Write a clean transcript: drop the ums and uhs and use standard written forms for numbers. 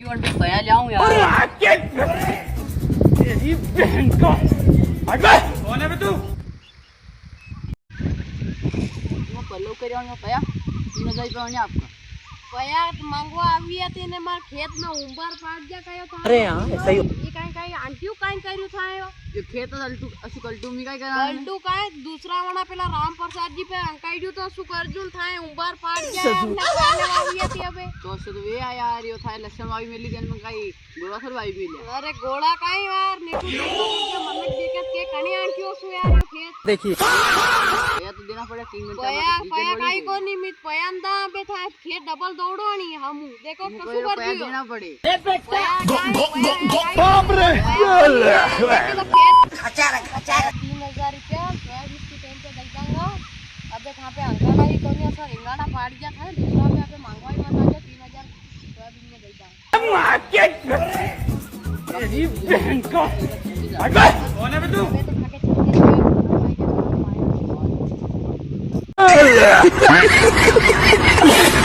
भैया जाऊं यार। तेरी बहन का कौन है बे तू? पल्लो કર્યો ભૈયા 3000 રૂપિયા આપકા પયા માંગવા આવી હતી ને માર ખેત માં ઉંબર પાડ્યા કયો તો અરે હા ऐसा ही ઈ કાઈ આંટ્યું કાઈ કર્યું થાયો ये खेत अल्टू असु कल्टू मी काय करा ગલડું કાઈ દૂસરા વાળા પેલા રામ પ્રસાદજી पे અંકાઈડ્યું તો શું કરજું થાય ઉંબર પાડ્યા ને કાલે આવી હતી હવે तो असु तो वे आया रियो था लक्षण वावी मेली देन में काई गोळा सर वावी मेल्या અરે ગોળા કાઈ વાર નેટુ મને દેખત કે કણી આંટ્યો શું યાર ખેત देखिए ये तो देना पड़ेगा 3 मिनट પયા પયા કાઈ કો નિમિત પયાંદા બે થાય ખેત ડબલ દોડવાની હમુ દેખો કશું पैसा કરજું देना पड़े बाप रे खचारा 3000 रुपया सोयाबीन की टाइम पे दई दूंगा अबे कहां पे अंगाड़ा ही कोनी सर अंगाड़ा फाड़ गया था दूसरा पे अबे मांगवाई माता जो 3000 सोयाबीन में दई दूंगा तेरी बहन का कौन है बे तू? मैं तो खाके चल के